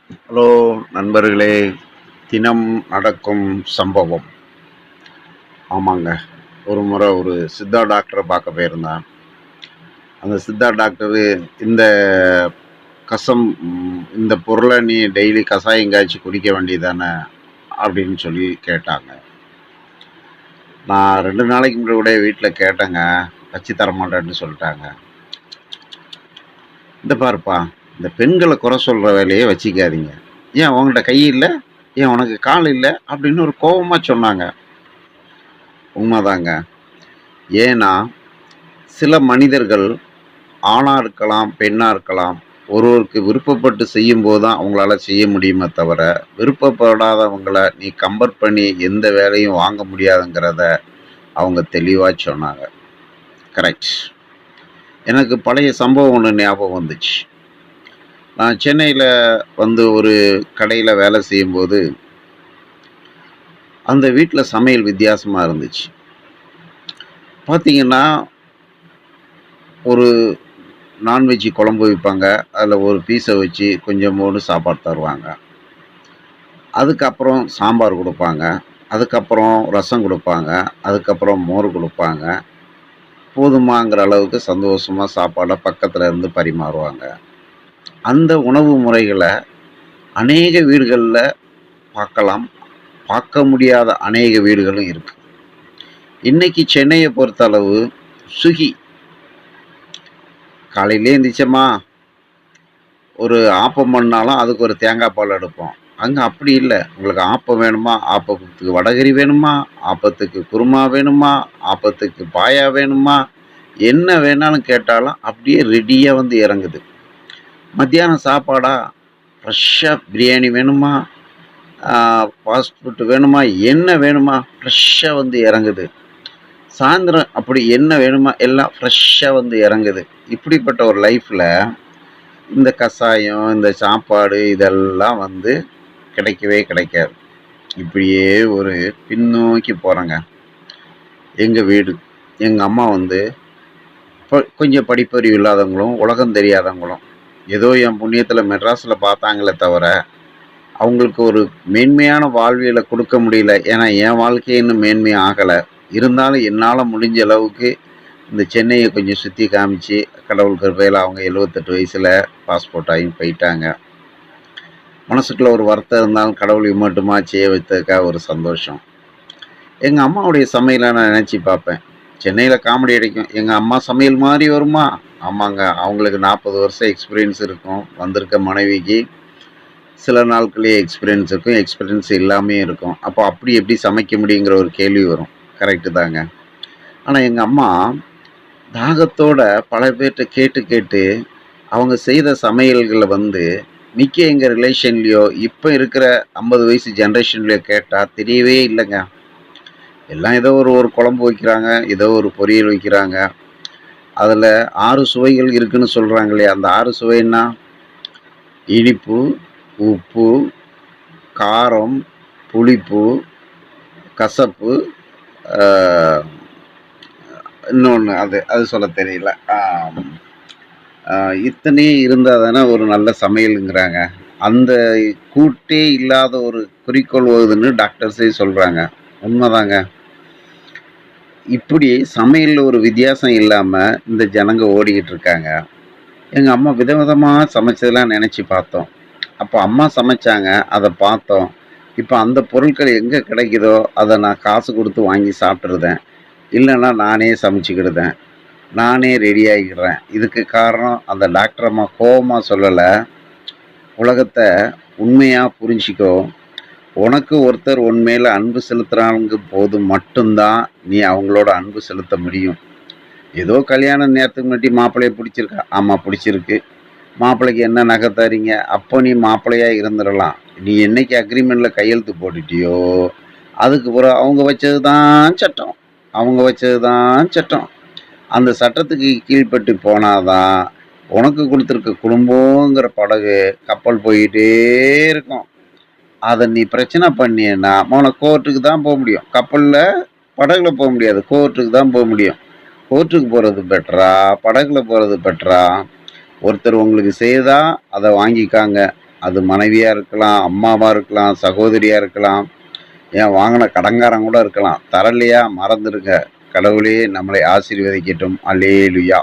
Hello நண்பர்களே, தினம் நடக்கும் சம்பவம். ஆமாங்க. ஒரு முறை ஒரு சித்தா டாக்டரை பார்க்க போயிருந்தேன். அந்த சித்தா டாக்டரு, இந்த இந்த பொருளை நீ டெய்லி கசாயம் காய்ச்சி குடிக்க வேண்டியதானே அப்படின்னு சொல்லி கேட்டாங்க. நான் 2 நாளைக்கு முன்னாடி கூட வீட்டில் கேட்டேங்க. வச்சு தர மாட்டேன்னு சொல்லிட்டாங்க. இந்த பாருப்பா, இந்த பெண்களை குறை சொல்கிற வேலையை வச்சுக்காதீங்க. ஏன் உங்கள்கிட்ட கை இல்லை, ஏன் உனக்கு கால் இல்லை அப்படின்னு ஒரு கோபமாக சொன்னாங்க. உண்மைதாங்க. ஏன்னா சில மனிதர்கள் ஆணாக இருக்கலாம், பெண்ணாக இருக்கலாம், ஒருவருக்கு விருப்பப்பட்டு செய்யும்போது தான் அவங்களால செய்ய முடியுமே தவிர, விருப்பப்படாதவங்களை நீ கம்பேர் பண்ணி எந்த வேலையும் வாங்க முடியாதுங்கிறத அவங்க தெளிவாக சொன்னாங்க. கரெக்ட். எனக்கு பழைய சம்பவம் ஒன்று ஞாபகம் வந்துச்சு. நான் சென்னையில் ஒரு கடையில் வேலை செய்யும்போது அந்த வீட்டில் சமையல் வித்தியாசமாக இருந்துச்சு. பார்த்தீங்கன்னா, ஒரு நான்வெஜ் குழம்பு வைப்பாங்க. அதில் ஒரு பீஸை வச்சு கொஞ்சமோடு சாப்பாடு தருவாங்க. அதுக்கப்புறம் சாம்பார் கொடுப்பாங்க. அதுக்கப்புறம் ரசம் கொடுப்பாங்க. அதுக்கப்புறம் மோர் கொடுப்பாங்க. போதுமாங்கிற அளவுக்கு சந்தோஷமாக சாப்பாடை பக்கத்தில் இருந்து பரிமாறுவாங்க. அந்த உணவு முறைகளை அநேக வீடுகளில் பார்க்கலாம். பார்க்க முடியாத அநேக வீடுகளும் இருக்குது. இன்றைக்கி சென்னையை பொறுத்தளவு ஸ்விக்கி, காலையிலே எழுந்திரிச்சோமா, ஒரு ஆப்பம் பண்ணாலும் அதுக்கு ஒரு தேங்காய் பால் எடுப்போம். அங்கே அப்படி இல்லை. உங்களுக்கு ஆப்பம் வேணுமா, ஆப்பத்துக்கு வடகரி வேணுமா, ஆப்பத்துக்கு குருமா வேணுமா, ஆப்பத்துக்கு பாயா வேணுமா, என்ன வேணாலும் கேட்டாலும் அப்படியே ரெடியாக இறங்குது. மத்தியானம் சாப்பாடா, ஃப்ரெஷ்ஷாக பிரியாணி வேணுமா, ஃபாஸ்ட் ஃபுட்டு வேணுமா, என்ன வேணுமா ஃப்ரெஷ்ஷாக இறங்குது. சாயந்தரம் அப்படி என்ன வேணுமா எல்லாம் ஃப்ரெஷ்ஷாக இறங்குது. இப்படிப்பட்ட ஒரு லைஃப்பில் இந்த கஷாயம், இந்த சாப்பாடு இதெல்லாம் கிடைக்கவே கிடைக்காது. இப்படியே ஒரு பின்னோக்கி போகிறேங்க. எங்கள் வீடு, எங்கள் அம்மா கொஞ்சம் படிப்பறிவு இல்லாதவங்களும் உலகம் தெரியாதவங்களும் ஏதோ என் புண்ணியத்தில் மெட்ராஸில் பார்த்தாங்களே தவிர அவங்களுக்கு ஒரு மேன்மையான வாழ்வியலை கொடுக்க முடியல. ஏன்னா என் வாழ்க்கையை இன்னும் மேன்மையாக ஆகலை. இருந்தாலும் என்னால் முடிஞ்ச அளவுக்கு இந்த சென்னையை கொஞ்சம் சுற்றி காமிச்சு, கடவுள் கிருபையில் அவங்க 78 வயசில் பாஸ்போர்ட் ஆகி போயிட்டாங்க. மனசுக்குள்ளே ஒரு வருத்தம் இருந்தாலும் கடவுள் மட்டுமா செய்ய வைத்ததுக்காக ஒரு சந்தோஷம். எங்கள் அம்மாவுடைய சமையலை நான் நினச்சி பார்ப்பேன். சென்னையில் காமெடி அடிக்கும், எங்கள் அம்மா சமையல் மாதிரி வருமா? ஆமாங்க, அவங்களுக்கு 40 வருஷம் எக்ஸ்பீரியன்ஸ் இருக்கும். வந்திருக்க மனைவிக்கு சில நாட்களே எக்ஸ்பீரியன்ஸ் இருக்கும், எக்ஸ்பீரியன்ஸ் இல்லாமே இருக்கும். அப்போ அப்படி எப்படி சமைக்க முடியுங்கிற ஒரு கேள்வி வரும். கரெக்டு தாங்க. ஆனால் எங்கள் அம்மா தாகத்தோட பல பேர்கிட்ட கேட்டு கேட்டு அவங்க செய்த சமையல்களை மிக்க எங்கள் ரிலேஷன்லேயோ இப்போ இருக்கிற 50 வயசு ஜென்ரேஷன்லேயோ கேட்டால் தெரியவே இல்லைங்க. எல்லாம் ஏதோ ஒரு குழம்பு வைக்கிறாங்க, ஏதோ ஒரு பொரியல் வைக்கிறாங்க. அதில் 6 சுவைகள் இருக்குதுன்னு சொல்கிறாங்களே, அந்த 6 சுவைன்னா இனிப்பு, உப்பு, காரம், புளிப்பு, கசப்பு, இன்னொன்று அது சொல்ல தெரியல. இத்தனையே இருந்தால் தானே ஒரு நல்ல சமையலுங்கிறாங்க. அந்த கூட்டே இல்லாத ஒரு குறிக்கோள் வருதுன்னு டாக்டர்ஸே சொல்கிறாங்க. உண்மைதாங்க. இப்படி சமையலில் ஒரு வித்தியாசம் இல்லாமல் இந்த ஜனங்க ஓடிக்கிட்டு இருக்காங்க. எங்கள் அம்மா விதவிதமாக சமைச்சதெல்லாம் நினச்சி பார்த்தோம். அப்போ அம்மா சமைச்சாங்க, அதை பார்த்தோம். இப்போ அந்த பொருட்கள் எங்கே கிடைக்குதோ அதை நான் காசு கொடுத்து வாங்கி சாப்பிட்ருதேன். இல்லைன்னா நானே சமைச்சிக்கிடுதேன், நானே ரெடி ஆகிக்கிறேன். இதுக்கு காரணம் அந்த டாக்டர் அம்மா கோபமாக சொல்லலை. உலகத்தை உண்மையாக புரிஞ்சிக்கோ. உனக்கு ஒருத்தர் உண்மையில் அன்பு செலுத்துகிறாங்க போது மட்டும்தான் நீ அவங்களோட அன்பு செலுத்த முடியும். ஏதோ கல்யாண நேரத்துக்கு முன்னாடி மாப்பிள்ளையை பிடிச்சிருக்கா, ஆமாம் பிடிச்சிருக்கு. மாப்பிள்ளைக்கு என்ன நகை தரீங்க, அப்போ நீ மாப்பிள்ளையாக இருந்துடலாம். நீ என்னைக்கு அக்ரிமெண்ட்டில் கையெழுத்து போட்டுட்டியோ அதுக்கு பிறகு அவங்க வச்சது தான் சட்டம், அவங்க வச்சது தான் சட்டம். அந்த சட்டத்துக்கு கீழ்பட்டு போனாதான் உனக்கு கொடுத்துருக்க குடும்பங்கிற படகு கப்பல் போயிட்டே இருக்கும். அதை நீ பிரச்சனை பண்ணினா உனக்கு கோர்ட்டுக்கு தான் போக முடியும். கப்பலில் படகுல போக முடியாது, கோர்ட்டுக்கு தான் போக முடியும். கோர்ட்டுக்கு போகிறது பெட்டரா, படகுல போகிறது பெட்டரா? ஒருத்தர் உங்களுக்கு செய்தா அதை வாங்கிக்காங்க, அது மனைவியாக இருக்கலாம், அம்மாவாக இருக்கலாம், சகோதரியாக இருக்கலாம், ஏன் வாங்கின கடன்காரன் கூட இருக்கலாம். தரலையா மறந்துடுங்க. கடவுளே நம்மளை ஆசீர்வதிக்கட்டும். அல்லேலுயா.